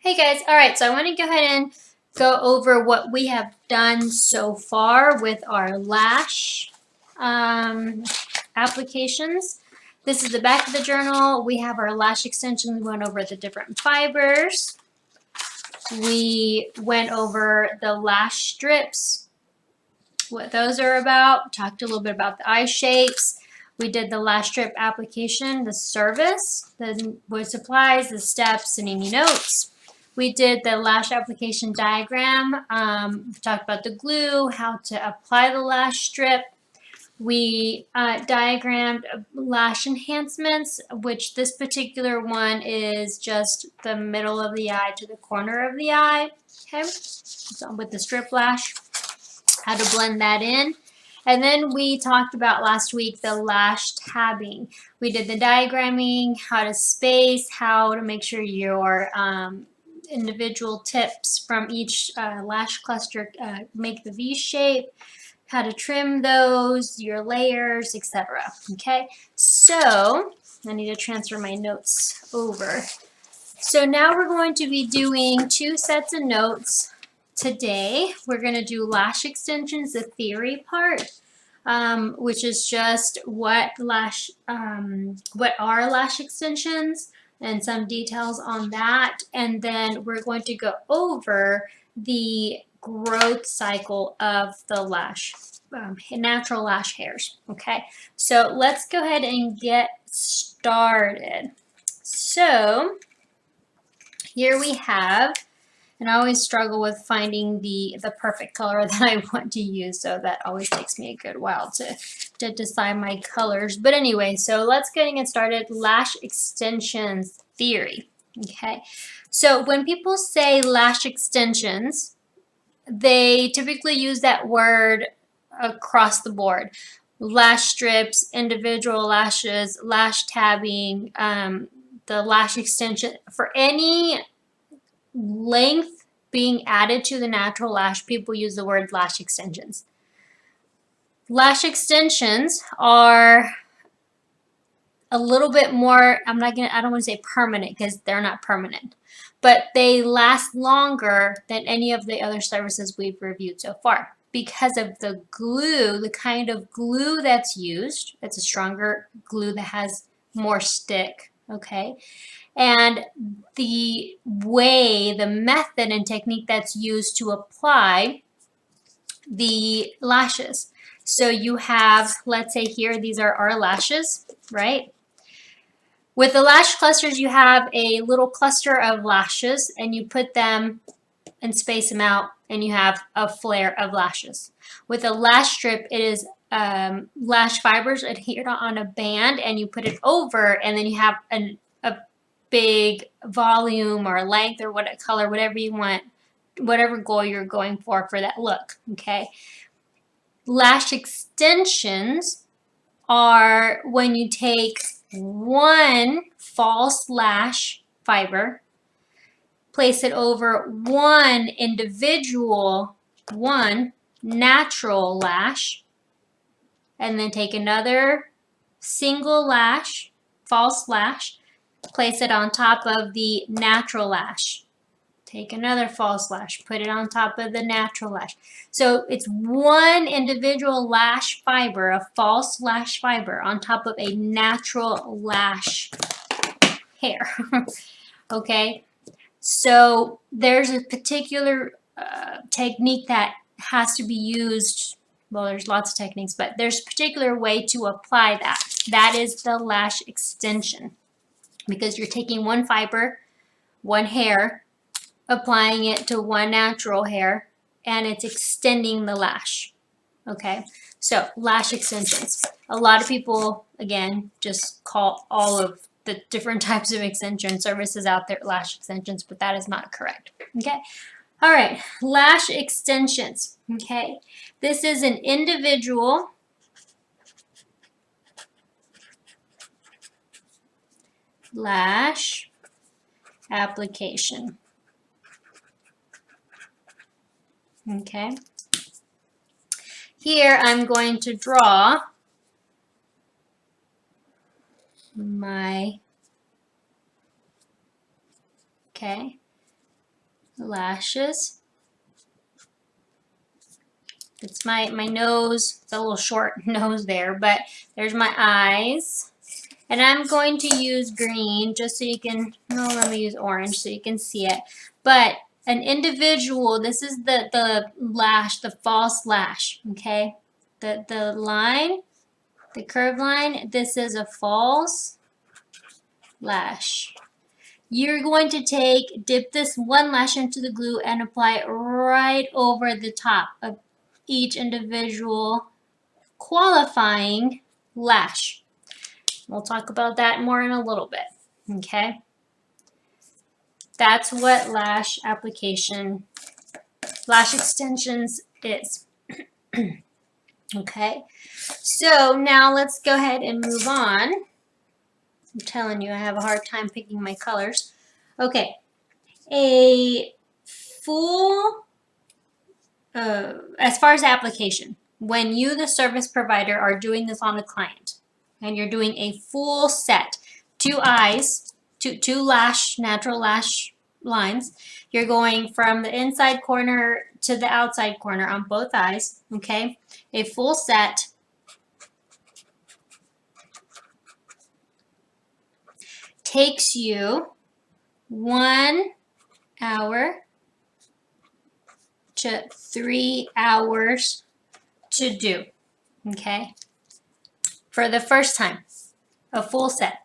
Hey guys, alright, so I want to go ahead and go over what we have done so far with our lash applications. This is the back of the journal. We have our lash extensions. We went over the different fibers. We went over the lash strips, what those are about, talked a little bit about the eye shapes. We did the lash strip application, the service, the wood supplies, the steps, and any notes. We did the lash application diagram. We talked about the glue, how to apply the lash strip. We diagrammed lash enhancements, which this particular one is just the middle of the eye to the corner of the eye. Okay, so with the strip lash, how to blend that in. And then we talked about last week the lash tabbing. We did the diagramming, how to space, how to make sure your individual tips from each lash cluster make the V shape, how to trim those, your layers, etc. Okay, so I need to transfer my notes over. So now we're going to be doing two sets of notes. Today, we're going to do lash extensions, the theory part, which is just what are lash extensions and some details on that. And then we're going to go over the growth cycle of the lash, natural lash hairs. Okay, so let's go ahead and get started. So here we have, and I always struggle with finding the perfect color that I want to use, so that always takes me a good while to decide my colors. But anyway, so let's get started. Lash extensions theory. Okay, so when people say lash extensions, they typically use that word across the board. Lash strips, individual lashes, lash tabbing, the lash extension, for any length being added to the natural lash, people use the word lash extensions. Lash extensions are a little bit more, I don't want to say permanent because they're not permanent, but they last longer than any of the other services we've reviewed so far because of the glue, the kind of glue that's used. It's a stronger glue that has more stick, okay? And the way, the method and technique that's used to apply the lashes. So you have, let's say here, these are our lashes, right? With the lash clusters, you have a little cluster of lashes and you put them and space them out and you have a flare of lashes. With a lash strip, it is lash fibers adhered on a band and you put it over and then you have a big volume or length or what color, whatever you want, whatever goal you're going for that look, okay? Lash extensions are when you take one false lash fiber, place it over one natural lash, and then take another single lash, false lash, place it on top of the natural lash. Take another false lash, put it on top of the natural lash. So it's one individual lash fiber, a false lash fiber, on top of a natural lash hair. Okay, so there's a particular technique that has to be used. Well, there's lots of techniques, but there's a particular way to apply that. That is the lash extension, because you're taking one fiber, one hair, applying it to one natural hair, and it's extending the lash. Okay, so lash extensions. A lot of people, again, just call all of the different types of extension services out there lash extensions, but that is not correct. Okay, all right, lash extensions. Okay, this is an individual lash application. Okay, here I'm going to draw my, okay, lashes. It's my nose. It's a little short nose there, but there's my eyes. And I'm going to use green just so you can, no, let me use orange so you can see it. But an individual, this is the lash, the false lash, okay? The line, the curved line, this is a false lash. You're going to dip this one lash into the glue and apply it right over the top of each individual qualifying lash. We'll talk about that more in a little bit, okay? That's what lash extensions is, okay? So now let's go ahead and move on. I'm telling you, I have a hard time picking my colors. Okay, a full, as far as application, when you, the service provider, are doing this on a client, and you're doing a full set, 2 eyes, two natural lash lines, you're going from the inside corner to the outside corner on both eyes, okay? A full set takes you 1 hour to 3 hours to do, okay? For the first time, a full set.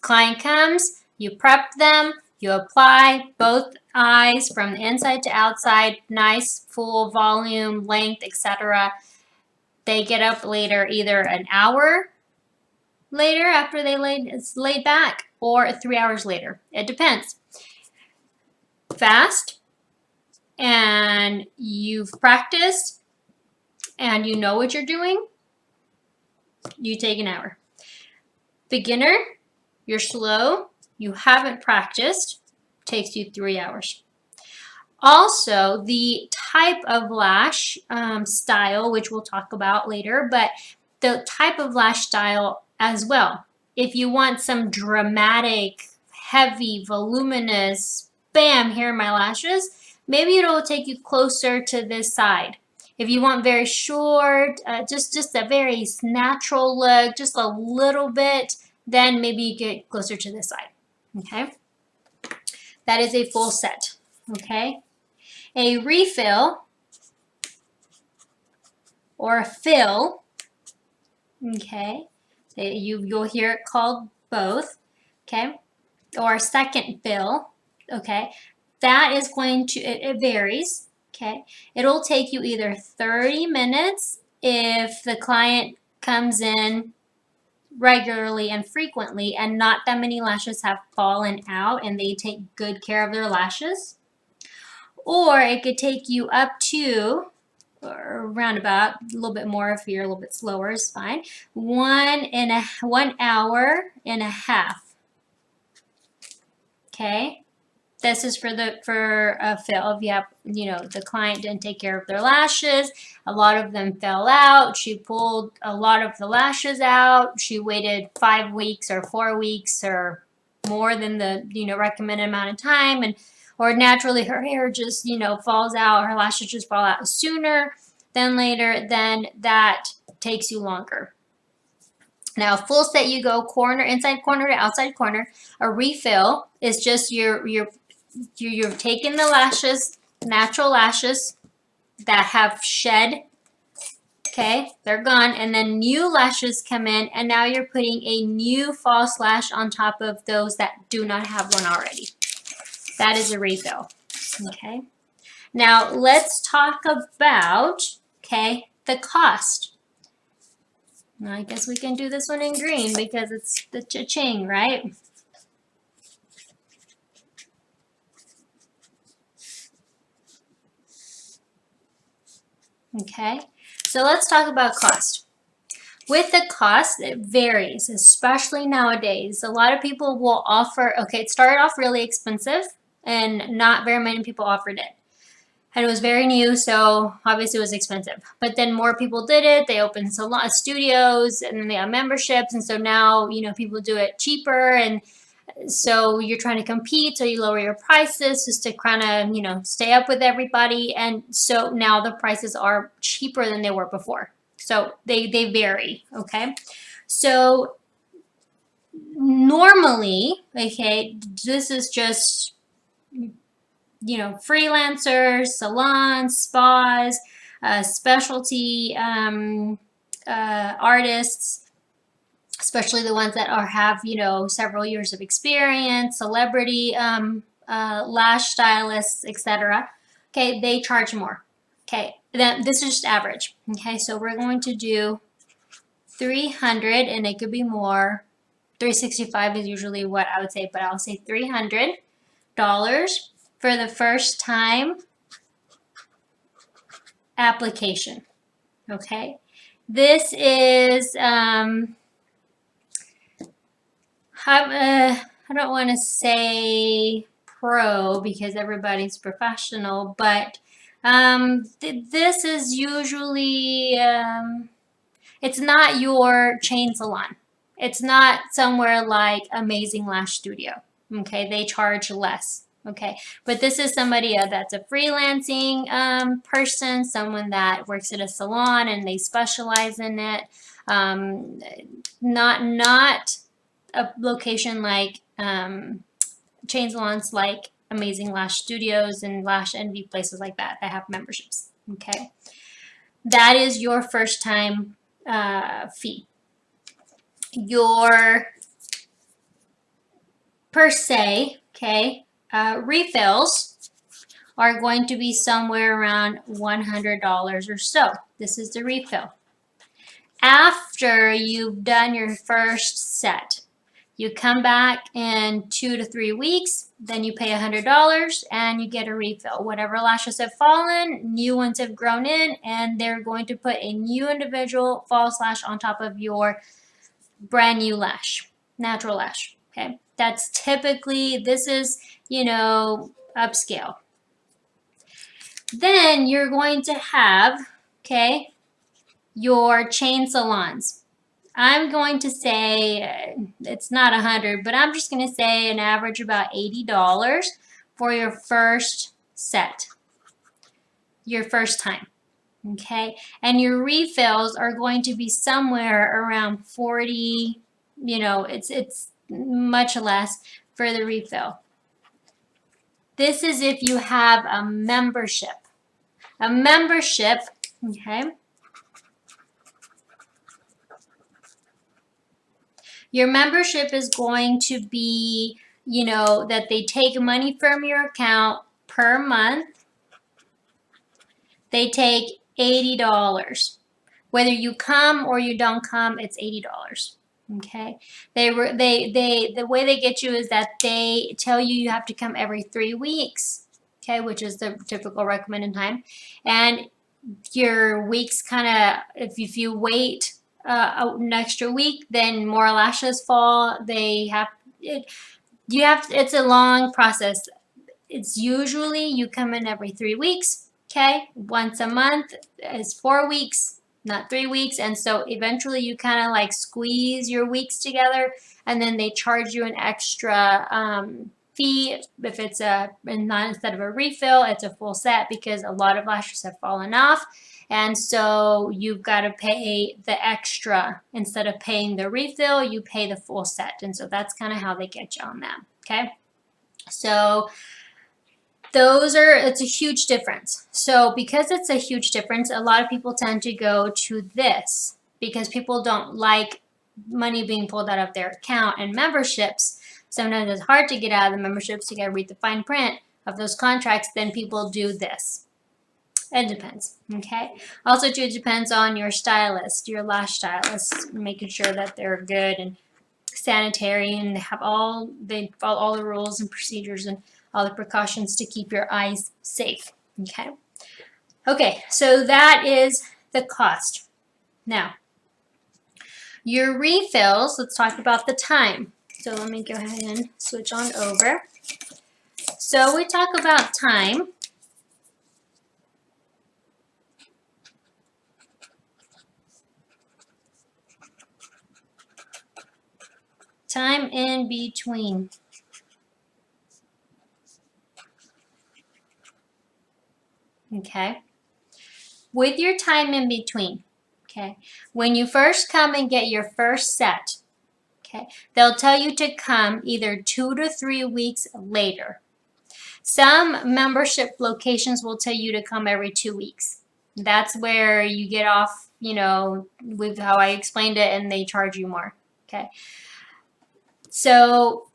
Client comes, you prep them, you apply both eyes from the inside to outside, nice full volume, length, etc. They get up later, either an hour later after it's laid back, or 3 hours later. It depends. Fast, and you've practiced, and you know what you're doing, you take an hour. Beginner, you're slow, you haven't practiced, takes you 3 hours. Also, the type of lash style, which we'll talk about later, but the type of lash style as well. If you want some dramatic, heavy, voluminous, bam, here are my lashes, maybe it'll take you closer to this side. If you want very short, just a very natural look, just a little bit, then maybe you get closer to this side, okay? That is a full set, okay? A refill or a fill, okay? You'll hear it called both, okay? Or a second fill, okay? That is going to, it varies, okay? It'll take you either 30 minutes if the client comes in regularly and frequently and not that many lashes have fallen out and they take good care of their lashes. Or it could take you up to, or around about, a little bit more if you're a little bit slower is fine, 1 hour and a half. Okay, this is for a fill. If you have, the client didn't take care of their lashes, a lot of them fell out. She pulled a lot of the lashes out. She waited 5 weeks or 4 weeks or more than the recommended amount of time, or naturally her hair just falls out. Her lashes just fall out sooner than later. Then that takes you longer. Now, full set, you go inside corner to outside corner. A refill is just you're taking the lashes, natural lashes that have shed, okay, they're gone, and then new lashes come in, and now you're putting a new false lash on top of those that do not have one already. That is a refill, okay? Now, let's talk about, the cost. Now, I guess we can do this one in green because it's the cha-ching, right? Okay, so let's talk about cost. With the cost, it varies, especially nowadays. A lot of people will offer, it started off really expensive and not very many people offered it. And it was very new, so obviously it was expensive. But then more people did it. They opened studios, and then they have memberships, and so now people do it cheaper. And So you're trying to compete, so you lower your prices just to kind of, you know, stay up with everybody. And so now the prices are cheaper than they were before. So they vary, okay? So normally, okay, this is just, you know, freelancers, salons, spas, specialty artists, especially the ones that have, you know, several years of experience, celebrity lash stylists, etc. Okay, they charge more. Okay, then this is just average. Okay, so we're going to do 300, and it could be more. 365 is usually what I would say, but I'll say $300 for the first time application. Okay, this is I don't want to say pro because everybody's professional, but this is usually it's not your chain salon. It's not somewhere like Amazing Lash Studio. Okay, they charge less. Okay, but this is somebody that's a freelancing person, someone that works at a salon and they specialize in it. Not a location like chain salons like Amazing Lash Studios and Lash Envy, places like that have memberships. Okay, that is your first time fee. Your per se, okay, refills are going to be somewhere around $100 or so. This is the refill. After you've done your first set, you come back in 2 to 3 weeks, then you pay $100 and you get a refill. Whatever lashes have fallen, new ones have grown in, and they're going to put a new individual false lash on top of your brand new lash, natural lash. Okay, that's typically, this is, you know, upscale. Then you're going to have, okay, your chain salons. I'm going to say it's not 100, but I'm just going to say an average about $80 for your first set, your first time. Okay, and your refills are going to be somewhere around 40. You know, it's much less for the refill. This is if you have a membership. A membership, okay. Your membership is going to be, you know, that they take money from your account per month. They take $80. Whether you come or you don't come, it's $80. Okay. The way they get you is that they tell you have to come every 3 weeks. Okay, which is the typical recommended time. And your weeks kind of, if you wait an extra week, then more lashes fall. It's a long process. It's usually you come in every 3 weeks. Okay, once a month is 4 weeks, not 3 weeks. And so eventually you kind of like squeeze your weeks together, and then they charge you an extra fee if it's instead of a refill, it's a full set, because a lot of lashes have fallen off. And so you've got to pay the extra. Instead of paying the refill, you pay the full set. And so that's kind of how they get you on that. Okay, so it's a huge difference. So because it's a huge difference, a lot of people tend to go to this because people don't like money being pulled out of their account. And memberships, sometimes it's hard to get out of the memberships. You got to read the fine print of those contracts. Then people do this. It depends, okay? Also, too, it depends on your stylist, your lash stylist, making sure that they're good and sanitary and they follow all the rules and procedures and all the precautions to keep your eyes safe. Okay. Okay, so that is the cost. Now, your refills, let's talk about the time. So let me go ahead and switch on over. So we talk about time. Time in between. okay, with your time in between, okay, when you first come and get your first set, okay, they'll tell you to come either 2 to 3 weeks later. Some membership locations will tell you to come every 2 weeks. That's where you get off, you know, with how I explained it, and they charge you more. Okay. So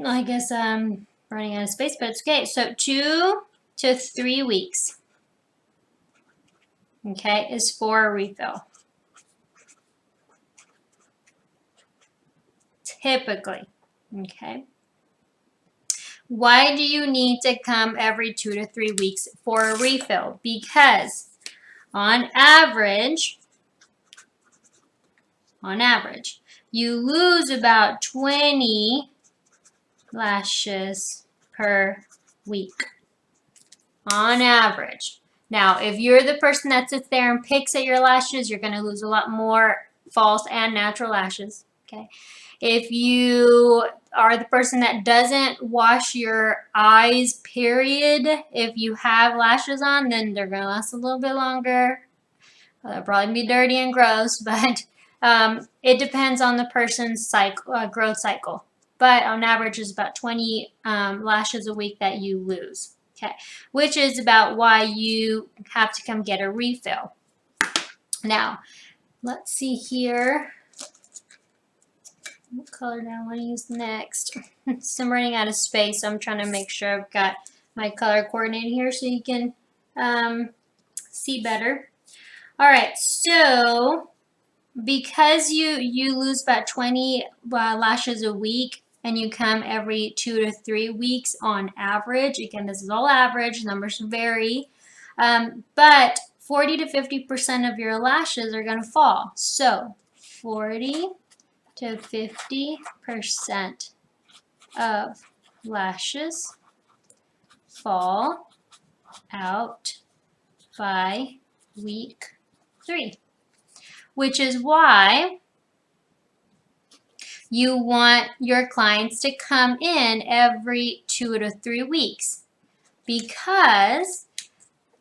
I guess I'm running out of space, but it's okay. So 2 to 3 weeks, okay, is for a refill. Typically, okay. Why do you need to come every 2 to 3 weeks for a refill? Because on average, you lose about 20 lashes per week. On average. Now, if you're the person that sits there and picks at your lashes, you're going to lose a lot more false and natural lashes. Okay. If you are the person that doesn't wash your eyes, period, if you have lashes on, then they're going to last a little bit longer. They'll probably be dirty and gross, but it depends on the person's growth cycle. But on average, it's about 20 lashes a week that you lose. Okay, which is about why you have to come get a refill. Now, let's see here. What color do I want to use next? So I'm running out of space, so I'm trying to make sure I've got my color coordinated here so you can see better. All right, so because you lose about 20 lashes a week and you come every 2 to 3 weeks on average, again, this is all average, numbers vary, but 40 to 50% of your lashes are going to fall. So 40 to 50% of lashes fall out by week 3. Which is why you want your clients to come in every 2 to 3 weeks, because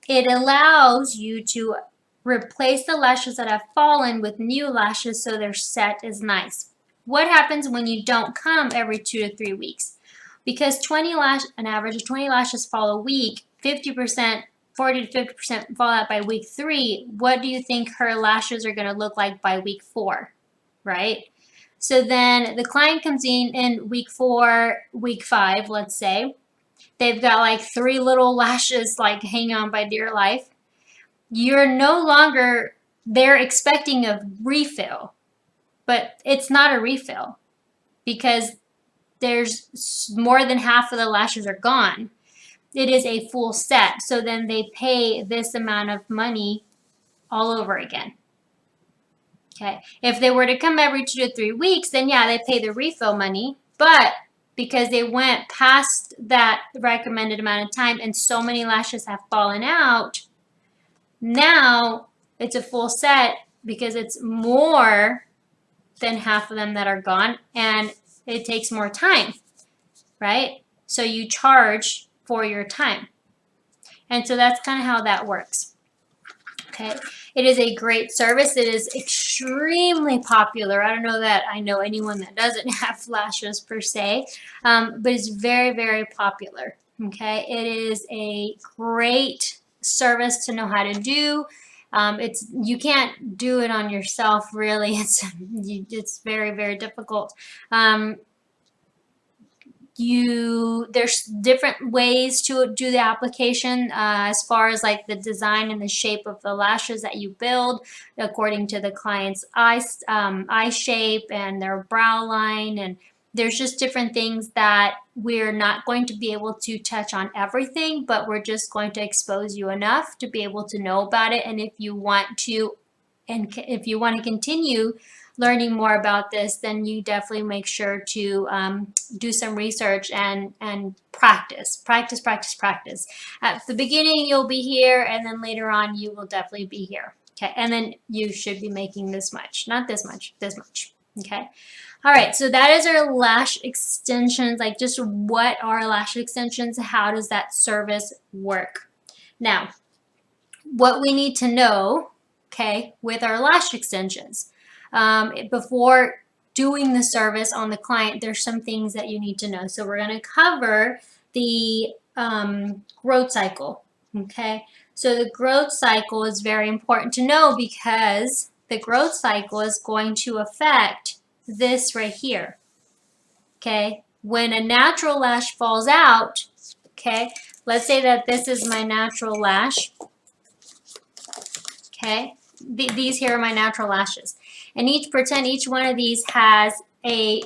it allows you to replace the lashes that have fallen with new lashes so their set is nice. What happens when you don't come every 2 to 3 weeks? Because an average of 20 lashes fall a week, 50%, 40 to 50% fall out by week 3. What do you think her lashes are going to look like by week 4, right? So then the client comes in week 4, week 5, let's say. They've got like 3 little lashes like hanging on by dear life. You're no longer, they're expecting a refill, but it's not a refill because there's more than half of the lashes are gone. It is a full set. So then they pay this amount of money all over again. Okay. If they were to come every 2 to 3 weeks, then yeah, they pay the refill money. But because they went past that recommended amount of time and so many lashes have fallen out, now it's a full set because it's more than half of them that are gone and it takes more time, right? So you charge for your time. And so that's kind of how that works. Okay, it is a great service. It is extremely popular. I don't know that I know anyone that doesn't have lashes per se, but it's very, very popular. Okay, it is a great service to know how to do. You can't do it on yourself, really. It's very, very difficult. There's different ways to do the application as far as like the design and the shape of the lashes that you build according to the client's eye shape and their brow line, and there's just different things that we're not going to be able to touch on everything, but we're just going to expose you enough to be able to know about it. And if you want to continue learning more about this, then you definitely make sure to do some research and practice. At the beginning, you'll be here, and then later on, you will definitely be here. Okay, and then you should be making this much, not this much, this much. Okay. All right, so that is our lash extensions. Like, just what are lash extensions? How does that service work? Now, what we need to know, okay, with our lash extensions, before doing the service on the client, there's some things that you need to know. So we're going to cover the growth cycle, okay? So the growth cycle is very important to know because the growth cycle is going to affect this right here, okay? When a natural lash falls out, okay, let's say that this is my natural lash, okay? These here are my natural lashes. And pretend each one of these has a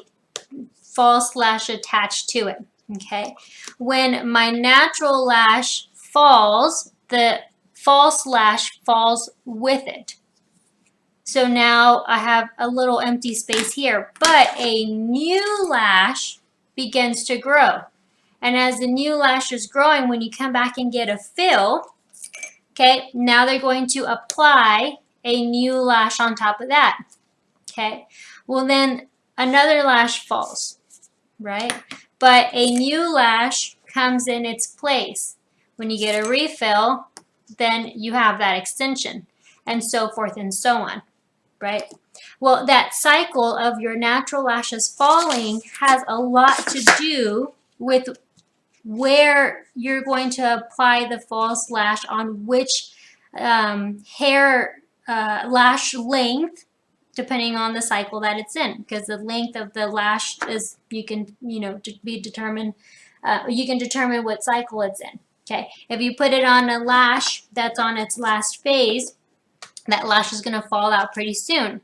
false lash attached to it, okay? When my natural lash falls, the false lash falls with it. So now I have a little empty space here, but a new lash begins to grow. And as the new lash is growing, when you come back and get a fill, okay, now they're going to apply a new lash on top of that, okay? Well, then another lash falls, right? But a new lash comes in its place. When you get a refill, then you have that extension, and so forth and so on, right? Well, that cycle of your natural lashes falling has a lot to do with where you're going to apply the false lash on which hair lash length, depending on the cycle that it's in, because the length of the lash is, you can determine what cycle it's in. Okay, if you put it on a lash that's on its last phase, that lash is going to fall out pretty soon.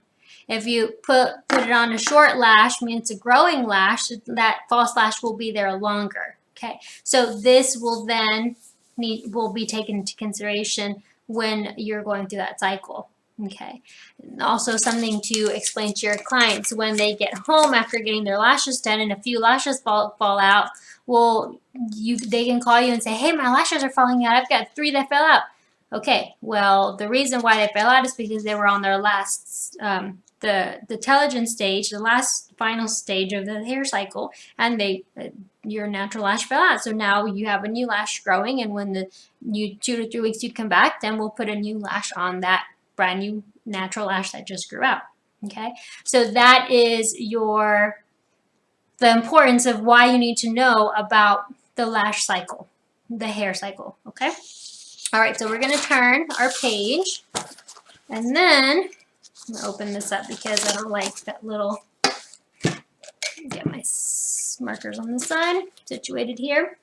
If you put it on a short lash, means it's a growing lash, that false lash will be there longer. Okay, so this will then be taken into consideration when you're going through that cycle. Okay, also something to explain to your clients when they get home after getting their lashes done and a few lashes fall out. Well, they can call you and say, hey, my lashes are falling out. I've got 3 that fell out. Okay, well, the reason why they fell out is because they were on their last, the Telogen stage, the last final stage of the hair cycle, and your natural lash fell out. So now you have a new lash growing, and when 2 to 3 weeks you come back, then we'll put a new lash on that brand new natural lash that just grew out. Okay, so that is the importance of why you need to know about the lash cycle, the hair cycle. Okay. All right, so we're going to turn our page, and then I'm going to open this up because I don't like that little, get my markers on the side situated here.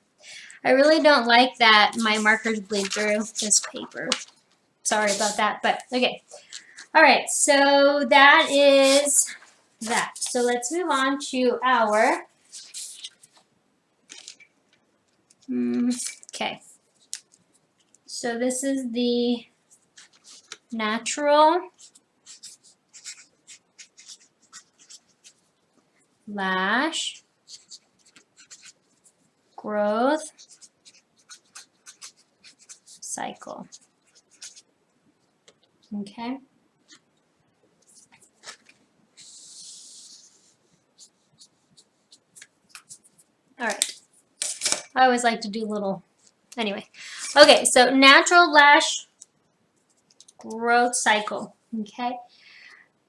I really don't like that my markers bleed through this paper. Sorry about that, but okay. All right, so that is that. So let's move on to our, okay. So this is the natural lash growth cycle. Okay. All right. I always like to do anyway. Okay, so natural lash growth cycle. Okay.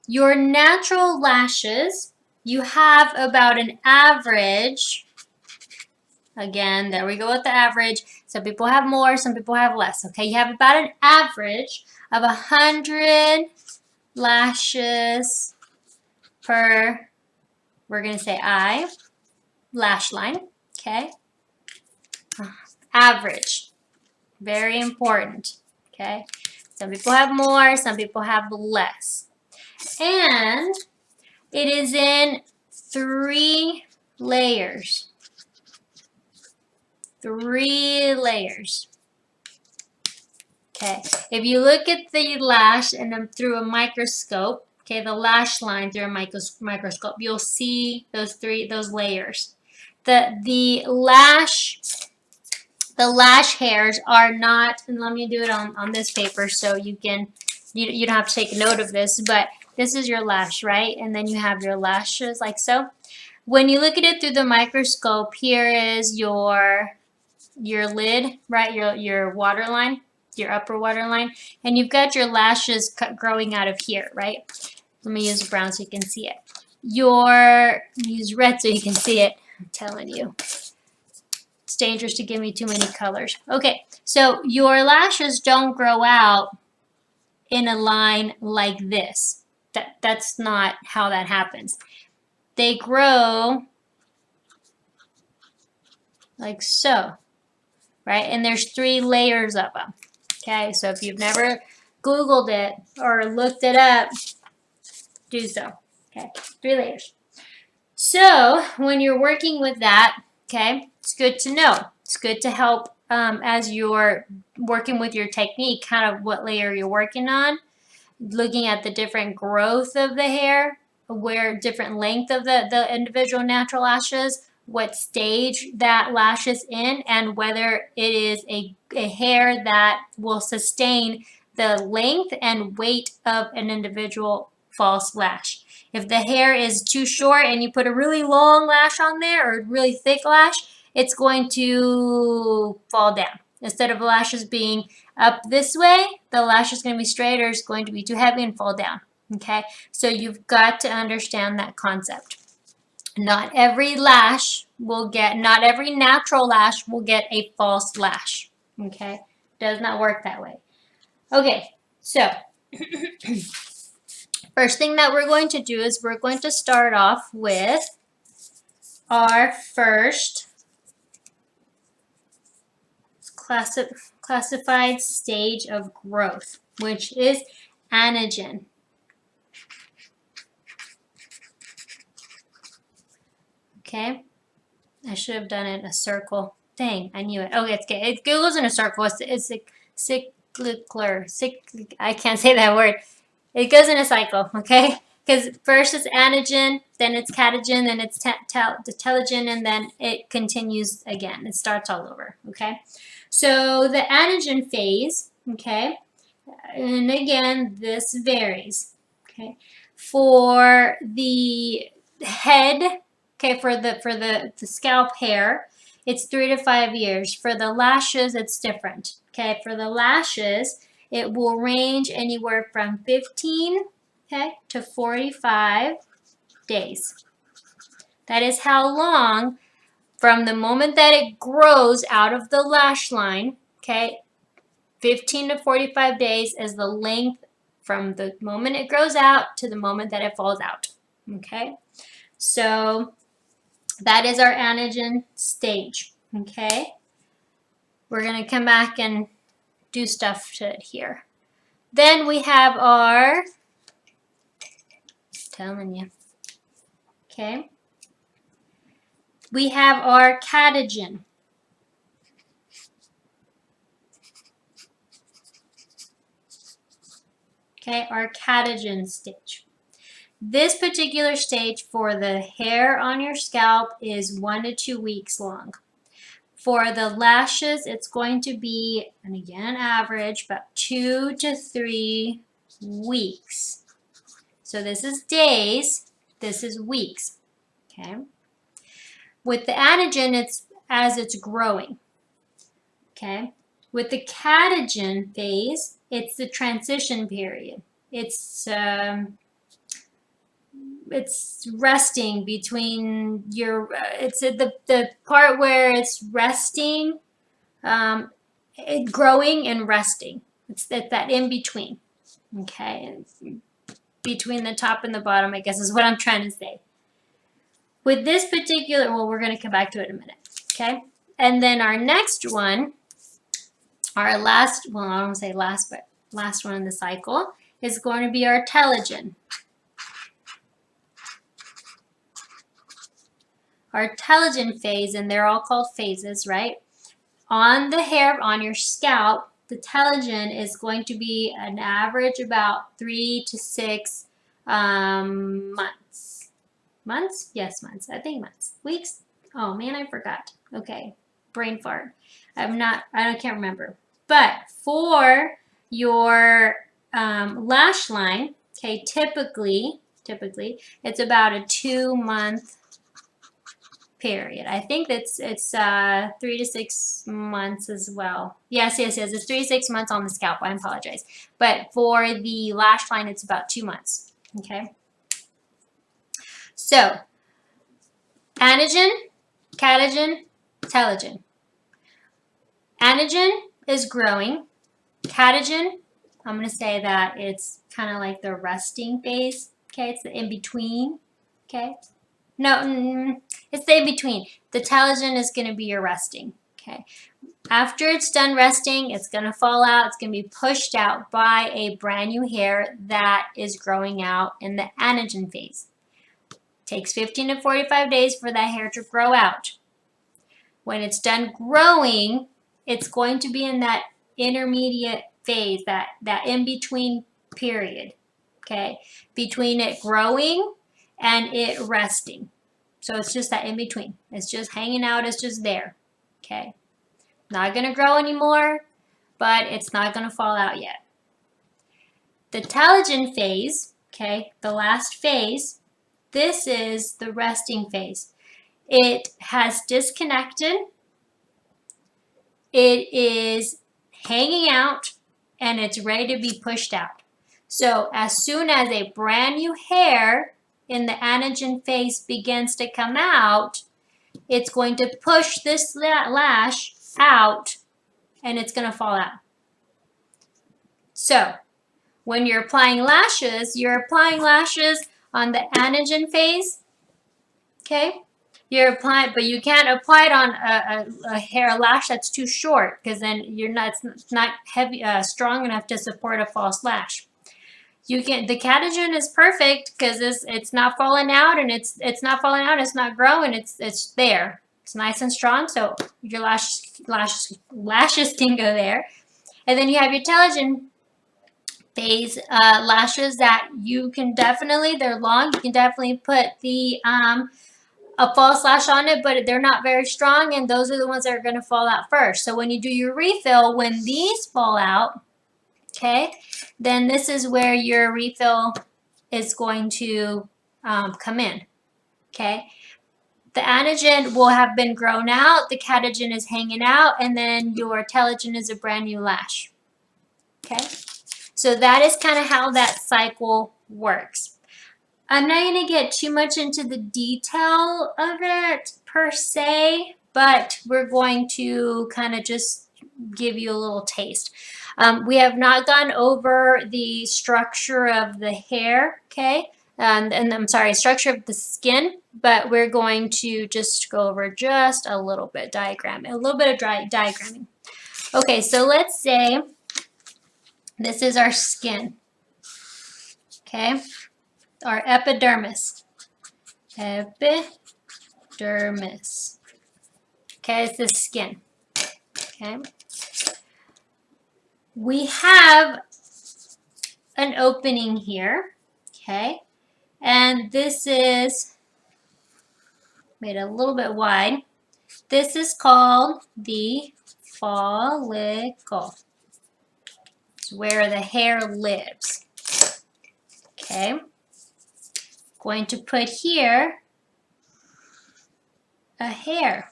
Your natural lashes, you have about an average. Again, there we go with the average. Some people have more, some people have less. Okay, you have about an average of 100 lashes per, we're going to say lash line. Okay, average, very important. Okay, some people have more, some people have less. And it is in 3 layers. 3 layers. Okay, if you look at the lash and through a microscope, okay, the lash line through a microscope, you'll see those layers. The lash hairs are not, and let me do it on this paper so you don't have to take a note of this, but this is your lash, right? And then you have your lashes like so. When you look at it through the microscope, here is your lid, right? Your water line. your upper waterline, and you've got your lashes growing out of here, right? Let me use brown so you can see it. Use red so you can see it. I'm telling you. It's dangerous to give me too many colors. Okay, so your lashes don't grow out in a line like this. That's not how that happens. They grow like so, right? And there's 3 layers of them. Okay, so if you've never Googled it or looked it up, do so. Okay, 3 layers. So when you're working with that, okay, it's good to know. It's good to help as you're working with your technique, kind of what layer you're working on, looking at the different growth of the hair, where different length of the individual natural lashes, what stage that lash is in, and whether it is a hair that will sustain the length and weight of an individual false lash. If the hair is too short and you put a really long lash on there or a really thick lash, it's going to fall down. Instead of lashes being up this way, the lash is going to be straight or it's going to be too heavy and fall down. Okay, so you've got to understand that concept. Not every natural lash will get a false lash. Okay, does not work that way. Okay, so first thing that we're going to do is we're going to start off with our first classified stage of growth, which is anagen. Okay, I should have done it in a circle. Dang, I knew it. Okay, it's good. It goes in a circle. It's cyclic. I can't say that word. It goes in a cycle, okay? Because first it's anagen, then it's catagen, then it's telogen, and then it continues again. It starts all over, okay? So the anagen phase, okay, and again, this varies, okay? For the head, okay, for the scalp hair, it's 3 to 5 years. For the lashes, it's different, okay? For the lashes, it will range anywhere from 15, okay, to 45 days. That is how long from the moment that it grows out of the lash line, okay, 15 to 45 days is the length from the moment it grows out to the moment that it falls out, okay? So that is our anagen stage, okay? We're going to come back and do stuff to it here. Then we have our, telling you, okay? We have our catagen. Okay, our catagen stage. This particular stage for the hair on your scalp is 1 to 2 weeks long. For the lashes, it's going to be, and again, average, about 2 to 3 weeks. So this is days, this is weeks, okay? With the anagen, it's as it's growing, okay? With the catagen phase, it's the transition period. It's resting between your, it's the part where it's resting, growing and resting. It's that in between, okay? Between the top and the bottom, I guess is what I'm trying to say. With this particular, well, we're going to come back to it in a minute, okay? And then our next one, our last, well, I don't want to say last, but last one in the cycle is going to be our telogen. Our telogen phase, and they're all called phases, right? On the hair, on your scalp, the telogen is going to be an average about 3 to 6 months. Months? Yes, months. I think months. Weeks? Oh man, I forgot. Okay, brain fart. I can't remember. But for your lash line, okay, typically it's about a 2-month period. I think it's 3 to 6 months as well. Yes. It's 3 to 6 months on the scalp. I apologize. But for the lash line, it's about 2 months. Okay. So, anagen, catagen, telogen. Anagen is growing. Catagen, I'm going to say that it's kind of like the resting phase. Okay, it's the in between. Okay. No, it's the in between. The telogen is going to be your resting. Okay. After it's done resting, it's going to fall out. It's going to be pushed out by a brand new hair that is growing out in the anagen phase. It takes 15 to 45 days for that hair to grow out. When it's done growing, it's going to be in that intermediate phase, that in-between period, okay, between it growing and it resting. So it's just that in-between. It's just hanging out. It's just there, okay. Not going to grow anymore, but it's not going to fall out yet. The telogen phase, okay, the last phase, this is the resting phase. It has disconnected. It is hanging out and it's ready to be pushed out. So as soon as a brand new hair in the anagen phase begins to come out, it's going to push this lash out and it's going to fall out. So when you're applying lashes on the anagen phase, okay? You're applying, but you can't apply it on a lash that's too short because then it's not heavy, strong enough to support a false lash. The catagen is perfect because it's not falling out and it's not falling out, it's not growing, it's there. It's nice and strong, so your lashes can go there. And then you have your telogen phase lashes that you can definitely, they're long, you can definitely put a false lash on it, but they're not very strong, and those are the ones that are going to fall out first. So when you do your refill, when these fall out, okay, then this is where your refill is going to come in, okay. The anagen will have been grown out, the catagen is hanging out, and then your telogen is a brand new lash, okay. So that is kind of how that cycle works. I'm not going to get too much into the detail of it per se, but we're going to kind of just give you a little taste. We have not gone over the structure of the hair, okay? And I'm sorry, structure of the skin, but we're going to just go over just a little bit diagramming. Okay, so let's say this is our skin, okay? Our epidermis. Epidermis. Okay, it's the skin. Okay. We have an opening here. Okay. And this is made a little bit wide. This is called the follicle. It's where the hair lives. Okay. Going to put here a hair.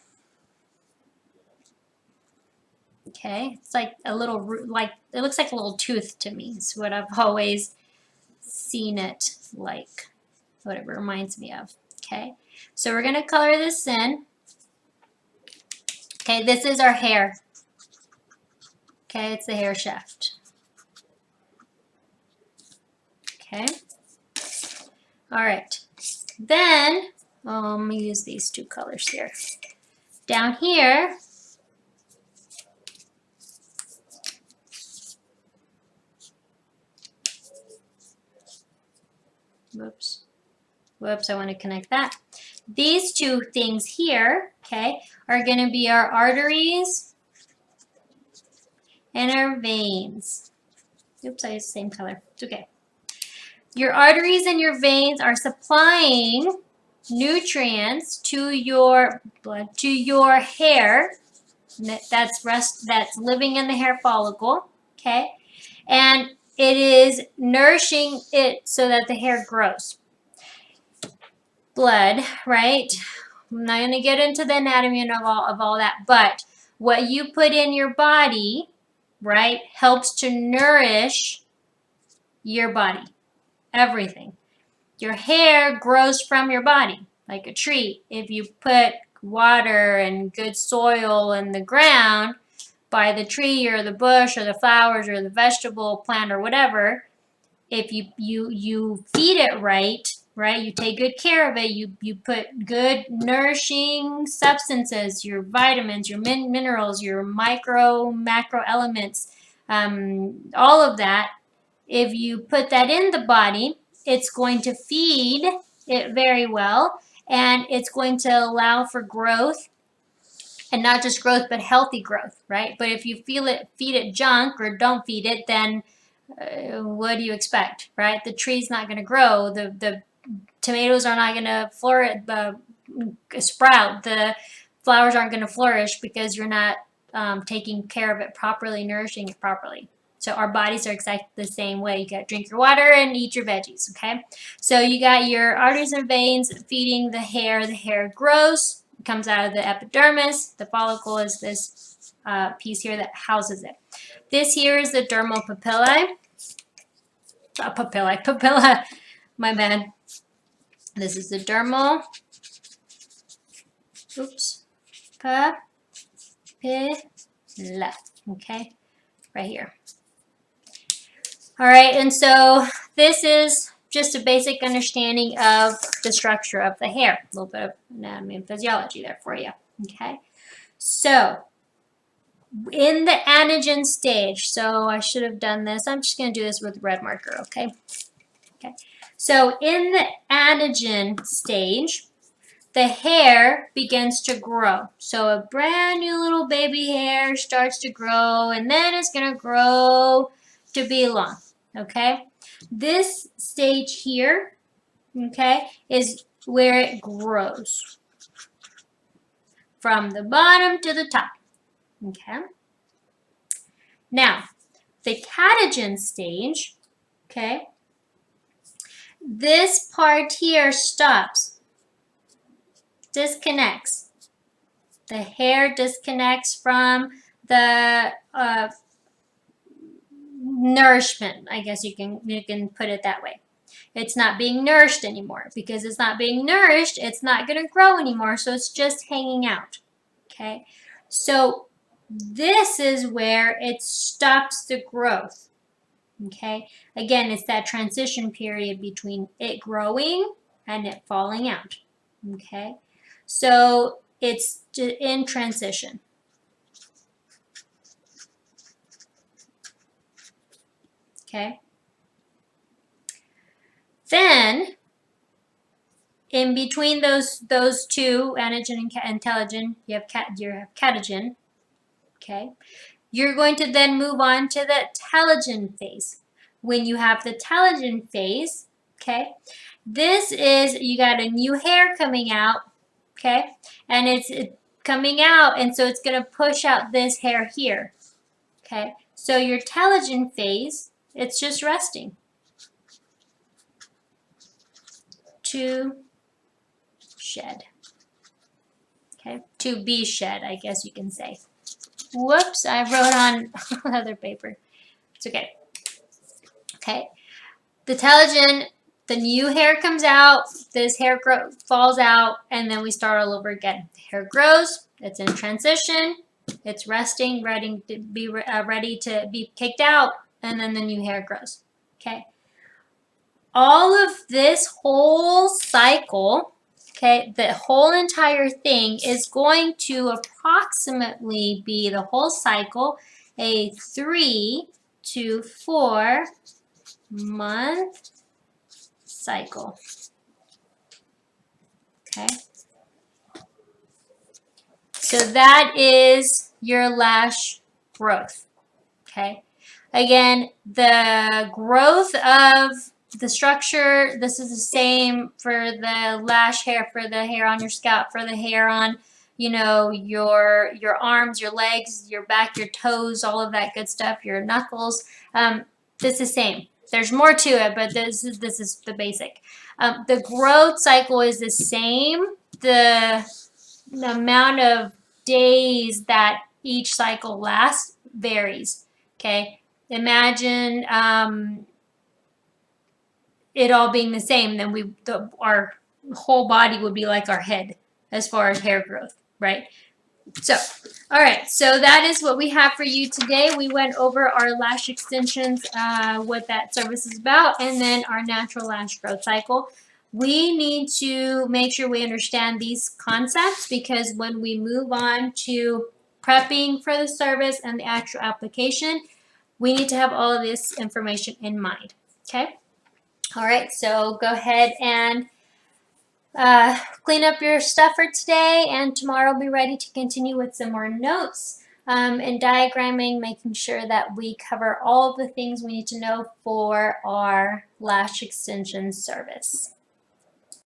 Okay, it's like a little, it looks like a little tooth to me. It's what I've always seen it like, what it reminds me of. Okay, so we're going to color this in. Okay, this is our hair. Okay, it's the hair shaft. Okay, all right. Then, let me use these two colors here. Down here, whoops, I want to connect that. These two things here, okay, are going to be our arteries and our veins. Oops, I used the same color. It's okay. Your arteries and your veins are supplying nutrients to your blood, to your hair that's living in the hair follicle, okay? And it is nourishing it so that the hair grows. Blood, right? I'm not going to get into the anatomy and of all that, but what you put in your body, right, helps to nourish your body, everything. Your hair grows from your body like a tree. If you put water and good soil in the ground by the tree or the bush or the flowers or the vegetable plant or whatever, if you feed it right, you take good care of it, you put good nourishing substances, your vitamins, your minerals, your macro elements, all of that. If you put that in the body, it's going to feed it very well, and it's going to allow for growth, and not just growth but healthy growth, right? But if you feed it junk or don't feed it, then what do you expect, right? The tree's not going to grow. The tomatoes are not going to sprout. The flowers aren't going to flourish because you're not taking care of it properly, nourishing it properly. So our bodies are exactly the same way. You got to drink your water and eat your veggies, okay? So you got your arteries and veins feeding the hair. The hair grows, comes out of the epidermis. The follicle is this piece here that houses it. This here is the dermal papillae. Papilla, my bad. This is the dermal, papilla, okay, right here. All right, and so this is just a basic understanding of the structure of the hair. A little bit of anatomy and physiology there for you, okay? So, in the anagen stage, so I should have done this. I'm just going to do this with red marker, okay? Okay. So in the anagen stage, the hair begins to grow. So a brand new little baby hair starts to grow, and then it's going to grow to be long, okay? This stage here, okay, is where it grows from the bottom to the top, okay? Now, the catagen stage, okay, this part here stops, disconnects. The hair disconnects from the nourishment, I guess you can put it that way. It's not being nourished anymore. Because it's not being nourished, it's not going to grow anymore, so it's just hanging out. Okay? So this is where it stops the growth. Okay? Again, it's that transition period between it growing and it falling out. Okay? So it's in transition. Okay? Then, in between those two, anagen and telogen, you have catagen. Okay? You're going to then move on to the telogen phase. When you have the telogen phase, okay, this is, you got a new hair coming out, okay, and it's coming out, and so it's going to push out this hair here, okay. So your telogen phase, it's just resting. To shed, okay, to be shed, I guess you can say. Whoops, I wrote on other paper. It's okay. Okay, the telogen, the new hair comes out, this hair falls out, and then we start all over again. The hair grows, it's in transition, it's resting, ready to be kicked out, and then the new hair grows. Okay, all of this whole cycle, okay, the whole entire thing is going to approximately be, the whole cycle, a 3 to 4 month cycle. Okay. So that is your lash growth. Okay. Again, the growth of the structure, this is the same for the lash hair, for the hair on your scalp, for the hair on, you know, your arms, your legs, your back, your toes, all of that good stuff, your knuckles. This is the same. There's more to it, but this is the basic. The growth cycle is the same. the amount of days that each cycle lasts varies. Okay, imagine it all being the same, then our whole body would be like our head as far as hair growth, right? So, all right, so that is what we have for you today. We went over our lash extensions, what that service is about, and then our natural lash growth cycle. We need to make sure we understand these concepts because when we move on to prepping for the service and the actual application, we need to have all of this information in mind, okay? All right, so go ahead and clean up your stuff for today, and tomorrow I'll be ready to continue with some more notes and diagramming, making sure that we cover all the things we need to know for our lash extension service.